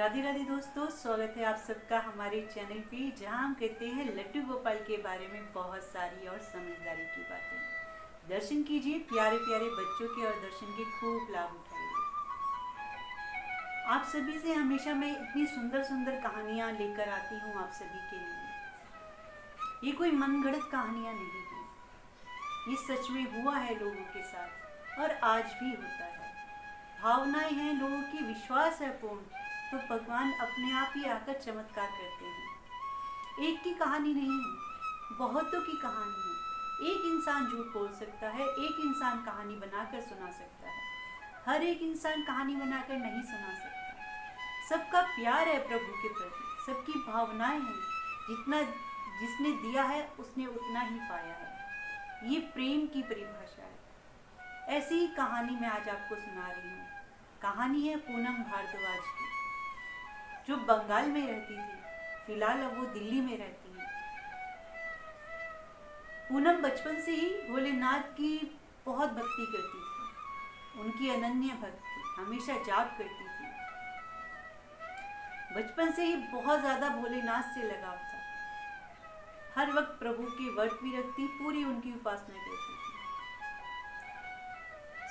राधे राधे दोस्तों, स्वागत है आप सबका हमारे चैनल पे, जहां हम कहते हैं लड्डू गोपाल के बारे में बहुत सारी और समझदारी की बातें। दर्शन कीजिए प्यारे प्यारे बच्चों के और दर्शन के खूब लाभ उठाइए। आप सभी से हमेशा मैं इतनी सुंदर सुंदर कहानियां लेकर आती हूँ आप सभी के लिए। ये कोई मनगढ़ंत कहानियां नहीं है, ये सच में हुआ है लोगों के साथ और आज भी होता है। भावनाएं हैं लोगों की, विश्वास है पूर्ण, तो भगवान अपने आप ही आकर चमत्कार करते हैं। एक की कहानी नहीं है, बहुतों की कहानी है। एक इंसान झूठ बोल सकता है, एक इंसान कहानी बनाकर सुना सकता है, हर एक इंसान कहानी बनाकर नहीं सुना सकता। सबका प्यार है प्रभु के प्रति, सबकी भावनाएं हैं। जितना जिसने दिया है उसने उतना ही पाया है। ये प्रेम की परिभाषा है। ऐसी ही कहानी मैं आज आपको सुना रही हूँ। कहानी है पूनम भारद्वाज की, जो बंगाल में रहती थी। फिलहाल अब वो दिल्ली में रहती है। पूनम बचपन से ही भोलेनाथ की बहुत भक्ति करती थी। उनकी अनन्य भक्ति, हमेशा जाप करती थी। बचपन से ही बहुत ज्यादा भोलेनाथ से लगाव था। हर वक्त प्रभु के व्रत भी रखती, पूरी उनकी उपासना करती थी।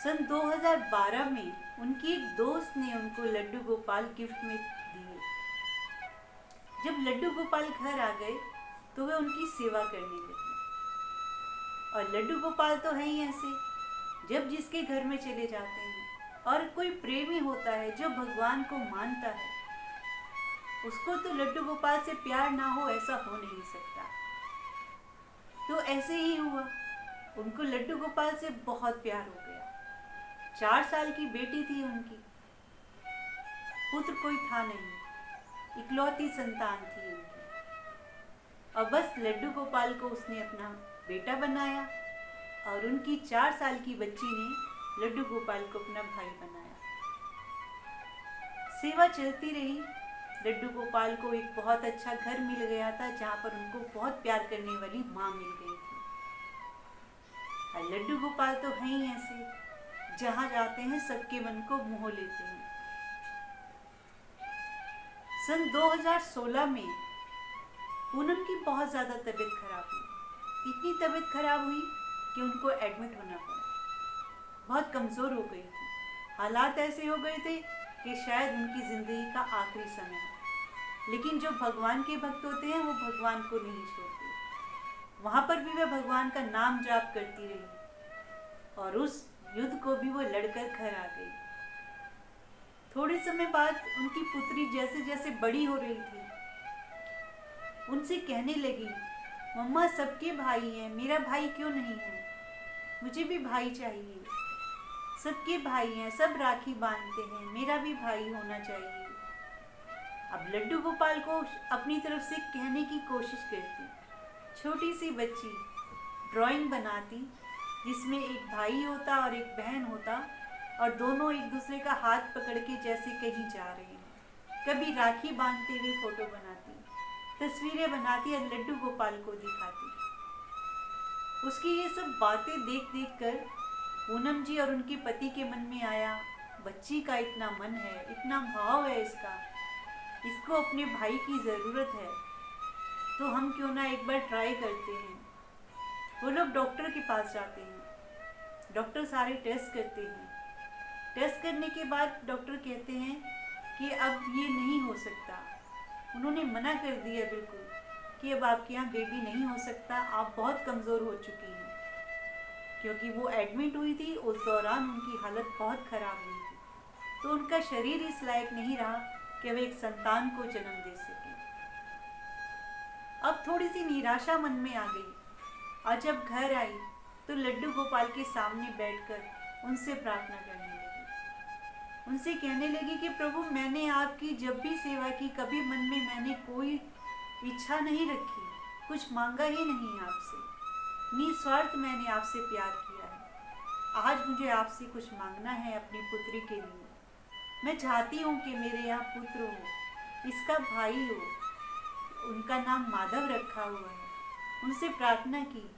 सन 2012 में उनकी एक दोस्त ने उनको लड्डू गोपाल गिफ्ट में दिए। जब लड्डू गोपाल घर आ गए तो वे उनकी सेवा करने लगी। और लड्डू गोपाल तो है ही ऐसे, जब जिसके घर में चले जाते हैं, और कोई प्रेमी होता है जो भगवान को मानता है, उसको तो लड्डू गोपाल से प्यार ना हो ऐसा हो नहीं सकता। तो ऐसे ही हुआ, उनको लड्डू गोपाल से बहुत प्यार हो गया। 4 साल की बेटी थी उनकी। पुत्र कोई था नहीं, इकलौती संतान थी उनकी। और बस लड्डू गोपाल को उसने अपना बेटा बनाया और उनकी 4 साल की बच्ची ने लड्डू गोपाल को अपना भाई बनाया। सेवा चलती रही। लड्डू गोपाल को एक बहुत अच्छा घर मिल गया था, जहाँ पर उनको बहुत प्यार करने वाली माँ मिल गई थी। और लड्डू गोपाल तो है ही ऐसे, जहाँ जाते हैं सबके मन को मोह लेते हैं। सन 2016 में पूनम की बहुत ज़्यादा तबीयत खराब हुई। इतनी तबीयत खराब हुई कि उनको एडमिट होना पड़ा। बहुत कमज़ोर हो गई थी। हालात ऐसे हो गए थे कि शायद उनकी ज़िंदगी का आखिरी समय हो। लेकिन जो भगवान के भक्त होते हैं वो भगवान को नहीं छोड़ते। वहाँ पर भी वे भगवान का नाम जाप करती रही और उस युद्ध को भी वो लड़कर घर आ गई। थोड़े समय बाद उनकी पुत्री जैसे जैसे बड़ी हो रही थी, उनसे कहने लगी, मम्मा सबके भाई हैं, मेरा भाई क्यों नहीं है? मुझे भी भाई चाहिए। सबके भाई हैं, सब राखी बांधते हैं, मेरा भी भाई होना चाहिए। अब लड्डू गोपाल को अपनी तरफ से कहने की कोशिश करती। छोटी सी बच्ची ड्राइंग बनाती जिसमें एक भाई होता और एक बहन होता, और दोनों एक दूसरे का हाथ पकड़ के जैसे कहीं जा रहे हैं। कभी राखी बांधते हुए फोटो बनाती, तस्वीरें बनाती और लड्डू गोपाल को दिखाती। उसकी ये सब बातें देख देख कर पूनम जी और उनके पति के मन में आया, बच्ची का इतना मन है, इतना भाव है इसको अपने भाई की ज़रूरत है, तो हम क्यों ना एक बार ट्राई करते हैं। वो लोग डॉक्टर के पास जाते हैं। डॉक्टर सारे टेस्ट करते हैं। टेस्ट करने के बाद डॉक्टर कहते हैं कि अब ये नहीं हो सकता। उन्होंने मना कर दिया बिल्कुल कि अब आपके यहाँ बेबी नहीं हो सकता, आप बहुत कमज़ोर हो चुकी हैं। क्योंकि वो एडमिट हुई थी, उस दौरान उनकी हालत बहुत ख़राब हुई थी, तो उनका शरीर इस लायक नहीं रहा कि वे एक संतान को जन्म दे सके। अब थोड़ी सी निराशा मन में आ गई, और जब घर आई तो लड्डू गोपाल के सामने बैठकर उनसे प्रार्थना करने लगी। उनसे कहने लगी कि प्रभु, मैंने आपकी जब भी सेवा की, कभी मन में मैंने कोई इच्छा नहीं रखी, कुछ मांगा ही नहीं आपसे। निस्वार्थ मैंने आपसे प्यार किया है। आज मुझे आपसे कुछ मांगना है अपनी पुत्री के लिए। मैं चाहती हूँ कि मेरे यहाँ पुत्र हो, इसका भाई हो। उनका नाम माधव रखा हुआ है। उनसे प्रार्थना की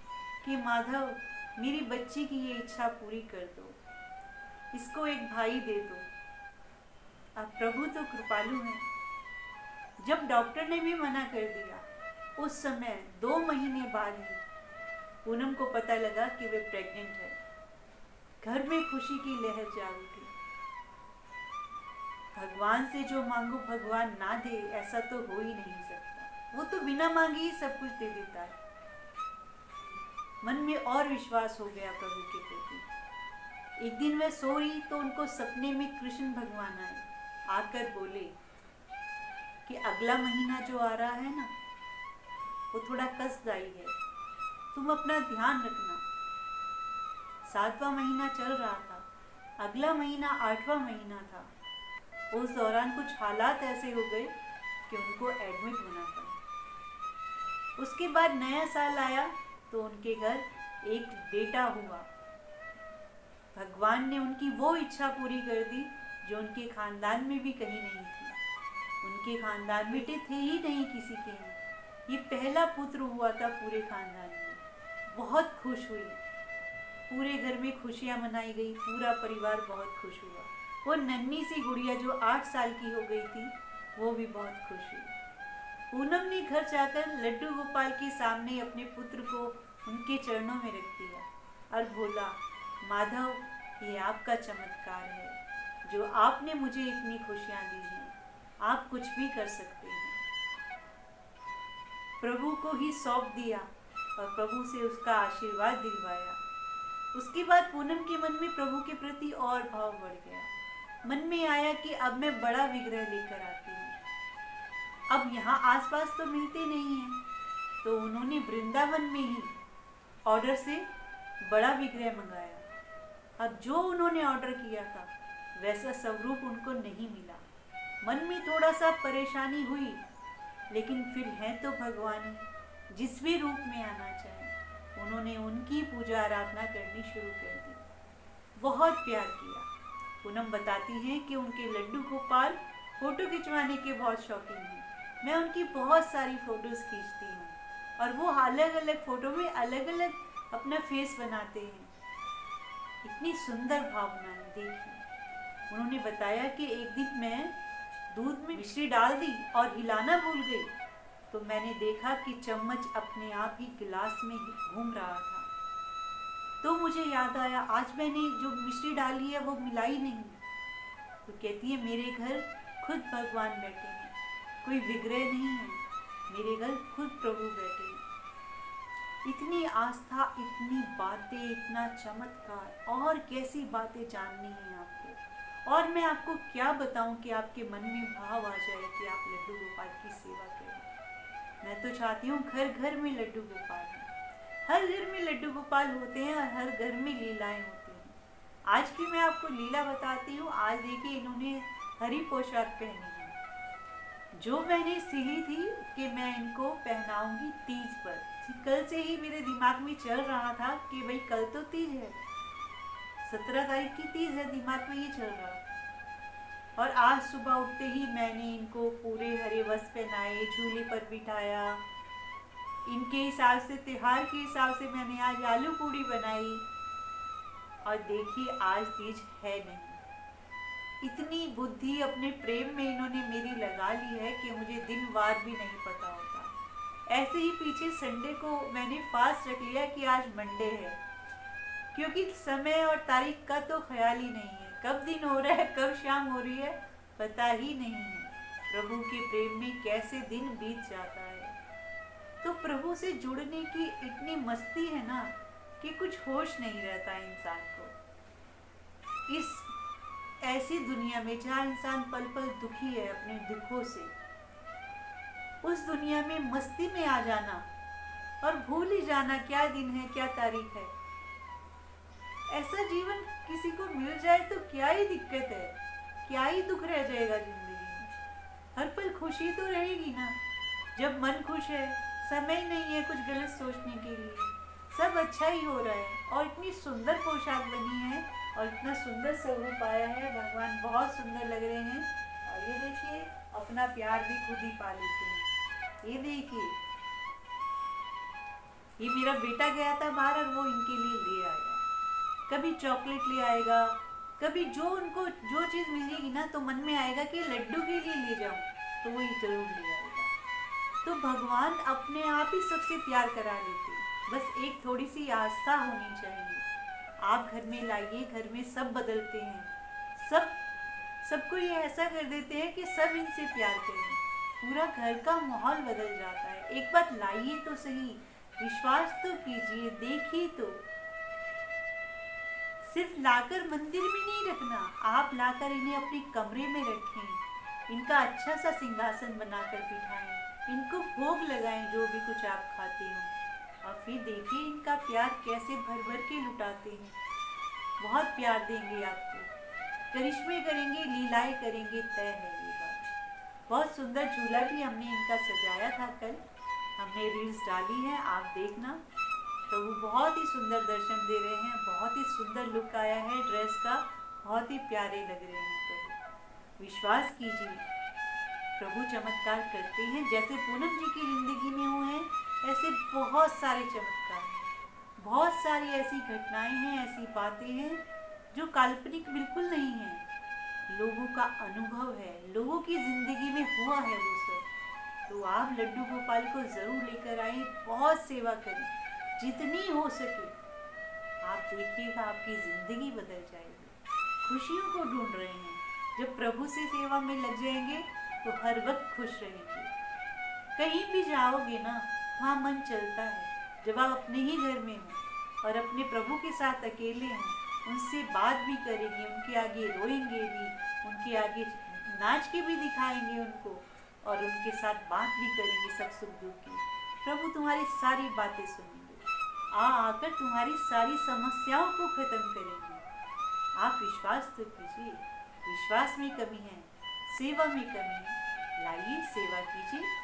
कि माधव, मेरी बच्ची की ये इच्छा पूरी कर दो, इसको एक भाई दे दो। अब प्रभु तो कृपालु हैं, जब डॉक्टर ने भी मना कर दिया, उस समय 2 महीने बाद ही पूनम को पता लगा कि वे प्रेग्नेंट है। घर में खुशी की लहर जाग उठी। भगवान से जो मांगो भगवान ना दे, ऐसा तो हो ही नहीं सकता। वो तो बिना मांगे ही सब कुछ दे देता है। मन में और विश्वास हो गया प्रभु के प्रति। एक दिन वह सो रही तो उनको सपने में कृष्ण भगवान आए। आकर बोले कि अगला महीना जो आ रहा है ना, वो थोड़ा कष्टदायी है, तुम अपना ध्यान रखना। 7वां महीना चल रहा था, अगला महीना 8वां महीना था। उस दौरान कुछ हालात ऐसे हो गए कि उनको एडमिट होना पड़ा। उसके बाद नया साल आया तो उनके घर एक बेटा हुआ। भगवान ने उनकी वो इच्छा पूरी कर दी जो उनके खानदान में भी कहीं नहीं थी। उनके खानदान बेटे थे ही नहीं किसी के यहाँ। ये पहला पुत्र हुआ था पूरे खानदान में। बहुत खुश हुई, पूरे घर में खुशियाँ मनाई गई, पूरा परिवार बहुत खुश हुआ। वो नन्ही सी गुड़िया जो 8 साल की हो गई थी, वो भी बहुत खुश हुई। पूनम ने घर जाकर लड्डू गोपाल के सामने अपने पुत्र को उनके चरणों में रख दिया और बोला, माधव, ये आपका चमत्कार है जो आपने मुझे इतनी खुशियाँ दी हैं। आप कुछ भी कर सकते हैं। प्रभु को ही सौंप दिया और प्रभु से उसका आशीर्वाद दिलवाया। उसके बाद पूनम के मन में प्रभु के प्रति और भाव बढ़ गया। मन में आया कि अब मैं बड़ा विग्रह लेकर आती हूँ। अब यहाँ आसपास तो मिलते नहीं हैं, तो उन्होंने वृंदावन में ही ऑर्डर से बड़ा विग्रह मंगाया। अब जो उन्होंने ऑर्डर किया था वैसा स्वरूप उनको नहीं मिला। मन में थोड़ा सा परेशानी हुई, लेकिन फिर है तो भगवान ही, जिस भी रूप में आना चाहे। उन्होंने उनकी पूजा आराधना करनी शुरू कर दी। बहुत प्यार किया। पूनम बताती हैं कि उनके लड्डू गोपाल फोटो खिंचवाने के बहुत शौकीन हैं। मैं उनकी बहुत सारी फोटोज खींचती हूँ और वो अलग अलग फोटो में अलग अलग अपना फेस बनाते हैं। इतनी सुंदर भावनाएं देखी। उन्होंने बताया कि एक दिन मैं दूध में मिश्री डाल दी और हिलाना भूल गई, तो मैंने देखा कि चम्मच अपने आप ही गिलास में घूम रहा था। तो मुझे याद आया, आज मैंने जो मिश्री डाली है वो मिलाई नहीं। तो कहती है, मेरे घर खुद भगवान बैठे हैं, कोई विग्रह नहीं है, मेरे घर खुद प्रभु बैठे हैं। इतनी आस्था, इतनी बातें, इतना चमत्कार, और कैसी बातें जाननी है आपको। और मैं आपको क्या बताऊं कि आपके मन में भाव आ जाए कि आप लड्डू गोपाल की सेवा करें। मैं तो चाहती हूँ घर घर में लड्डू गोपाल हैं। हर घर में लड्डू गोपाल होते हैं और हर घर में लीलाएं होती हैं। आज की मैं आपको लीला बताती हूँ। आज देखिए, इन्होंने हरी पोशाक पहनी है। जो मैंने सिली थी कि मैं इनको पहनाऊंगी तीज पर। कल से ही मेरे दिमाग में चल रहा था कि भाई कल तो तीज है, 17 तारीख की तीज है, दिमाग में ये चल रहा था। और आज सुबह उठते ही मैंने इनको पूरे हरे वस्त्र पहनाए, झूले पर बिठाया। इनके हिसाब से, त्योहार के हिसाब से मैंने आज आलू पूड़ी बनाई। और देखिए, आज तीज है नहीं। इतनी बुद्धि अपने प्रेम में इन्होंने मेरी लगा ली है कि मुझे दिन वार भी नहीं पता होता। ऐसे ही पीछे संडे को मैंने फास्ट रख लिया कि आज मंडे है, क्योंकि समय और तारीख का तो ख्याल ही नहीं है। कब दिन हो रहा है, कब शाम हो रही है, पता ही नहीं है। प्रभु के प्रेम में कैसे दिन बीत जाता है। तो प्रभु से जुड़ने की इतनी मस्ती है ना कि कुछ होश नहीं रहता इंसान को। इस ऐसी दुनिया में जहाँ इंसान पल पल दुखी है अपने दुखों से, उस दुनिया में मस्ती में आ जाना और भूल ही जाना क्या दिन है, क्या तारीख है। ऐसा जीवन किसी को मिल जाए तो क्या ही दिक्कत है, क्या ही दुख रह जाएगा जिंदगी में। हर पल खुशी तो रहेगी ना। जब मन खुश है, समय नहीं है कुछ गलत सोचने के लिए, सब अच्छा ही हो रहा है। और इतनी सुंदर पोशाक बनी है और इतना सुंदर स्वरूप आया है, भगवान बहुत सुंदर लग रहे हैं। और ये देखिए, अपना प्यार भी खुद ही पा लेते हैं। ये देखिए, ये मेरा बेटा गया था बाहर और वो इनके लिए ले आया। कभी चॉकलेट ले आएगा, कभी जो उनको जो चीज़ मिलेगी ना तो मन में आएगा कि लड्डू के लिए ले जाऊं। तो वो ये जरूर ले आएगा। तो भगवान अपने आप ही सबसे प्यार करा लेते हैं, बस एक थोड़ी सी आस्था होनी चाहिए। आप घर में लाइए, घर में सब बदलते हैं, सबको ये ऐसा कर देते हैं कि सब इनसे प्यार करें, पूरा घर का माहौल बदल जाता है। एक बात लाइए तो सही, विश्वास तो कीजिए, देखिए तो। सिर्फ लाकर मंदिर में नहीं रखना, आप लाकर इन्हें अपने कमरे में रखें, इनका अच्छा सा सिंहासन बनाकर बिठाएं, इनको भोग लगाएं जो भी कुछ आप खाते हो, और फिर देखिए इनका प्यार कैसे भर भर के लुटाते हैं। बहुत प्यार देंगे आपको, करिश्मे करेंगे, लीलाएं करेंगे, तय है ये बात। बहुत सुंदर झूला भी हमने इनका सजाया था कल, हमने रील्स डाली है, आप देखना। तो वो बहुत ही सुंदर दर्शन दे रहे हैं, बहुत ही सुंदर लुक आया है ड्रेस का, बहुत ही प्यारे लग रहे हैं। प्रभु विश्वास कीजिए, प्रभु चमत्कार करते हैं। जैसे पूनम जी की जिंदगी में हुए हैं ऐसे बहुत सारे चमत्कार हैं, बहुत सारी ऐसी घटनाएं हैं, ऐसी बातें हैं जो काल्पनिक बिल्कुल नहीं है, लोगों का अनुभव है, लोगों की जिंदगी में हुआ है वो सब। तो आप लड्डू गोपाल को जरूर लेकर आए, बहुत सेवा करें जितनी हो सके। आप देखिएगा आपकी जिंदगी बदल जाएगी। खुशियों को ढूंढ रहे हैं, जब प्रभु से सेवा में लग जाएंगे तो हर वक्त खुश रहेंगे। कहीं भी जाओगे ना, वहाँ मन चलता है। जब आप अपने ही घर में हो और अपने प्रभु के साथ अकेले हों, उनसे बात भी करेंगे, उनके आगे रोएंगे भी, उनके आगे नाच के भी दिखाएंगे उनको, और उनके साथ बात भी करेंगे सब सुख दुख की। प्रभु तुम्हारी सारी बातें सुनेंगे, आकर तुम्हारी सारी समस्याओं को खत्म करेंगे। आप विश्वास तो कीजिए, विश्वास में कमी है, सेवा में कमी है, लाइए सेवा कीजिए,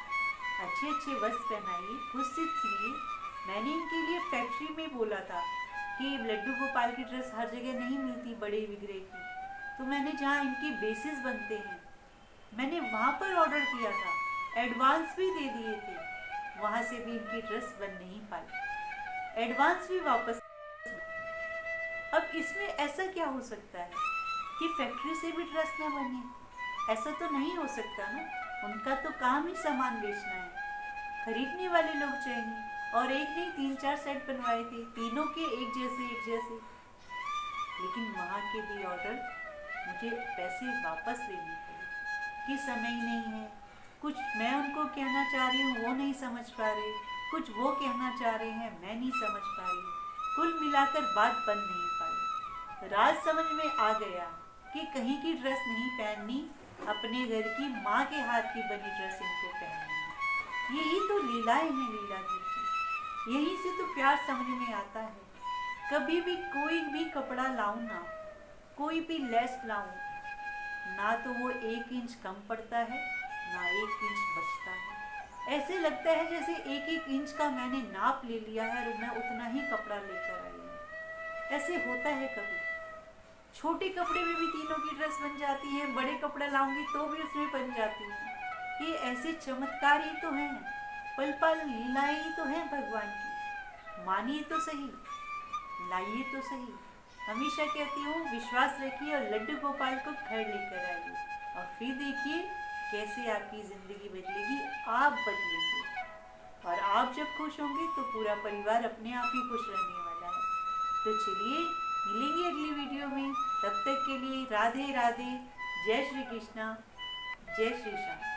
अच्छे अच्छे वस्त्र पहनाइए, खुद से सिलिए। मैंने इनके लिए फैक्ट्री में बोला था कि लड्डू गोपाल की ड्रेस हर जगह नहीं मिलती बड़े विग्रह की, तो मैंने जहाँ इनके बेसिस बनते हैं मैंने वहाँ पर ऑर्डर किया था, एडवांस भी दे दिए थे, वहाँ से भी इनकी ड्रेस बन नहीं पाई, एडवांस भी वापस। अब इसमें ऐसा क्या हो सकता है कि फैक्ट्री से भी ड्रेस ना बने? ऐसा तो नहीं हो सकता ना, उनका तो काम ही सामान बेचना है, खरीदने वाले लोग चाहिए। और एक नहीं 3-4 सेट बनवाए थे, तीनों के एक जैसे। लेकिन वहाँ के भी ऑर्डर मुझे पैसे वापस लेने पड़े कि समय ही नहीं है, कुछ मैं उनको कहना चाह रही हूँ वो नहीं समझ पा रहे, कुछ वो कहना चाह रहे हैं मैं नहीं समझ पा रही, कुल मिलाकर बात बन नहीं पाई। राज समझ में आ गया कि कहीं की ड्रेस नहीं पहननी, अपने घर की माँ के हाथ की बनी ड्रेस इनको पहननी है। यही तो लीलाएं हैं लीला जी की, यहीं से तो प्यार समझ में आता है। कभी भी कोई भी कपड़ा लाऊं ना, कोई भी लेस लाऊं ना, तो वो 1 इंच कम पड़ता है ना 1 इंच बचता है। ऐसे लगता है जैसे 1-1 इंच का मैंने नाप ले लिया है और मैं उतना ही कपड़ा लेकर आई हूँ। ऐसे होता है कभी, छोटे कपड़े में भी तीनों की ड्रेस बन जाती है, बड़े कपड़ा लाऊंगी तो भी उसमें बन जाती है। ये ऐसे चमत्कार ही तो हैं, पल पल लीलाएं ही तो हैं भगवान की। मानिए तो सही, लाइए तो सही। हमेशा कहती हूँ विश्वास रखिए और लड्डू गोपाल को घर लेकर आइए, और फिर देखिए कैसे आपकी ज़िंदगी बदलेगी, आप बदलेंगे। और आप जब खुश होंगे तो पूरा परिवार अपने आप ही खुश रहने वाला है। तो चलिए मिलेंगे अगली वीडियो में, तब तक के लिए राधे राधे, जय श्री कृष्णा, जय श्री श्याम।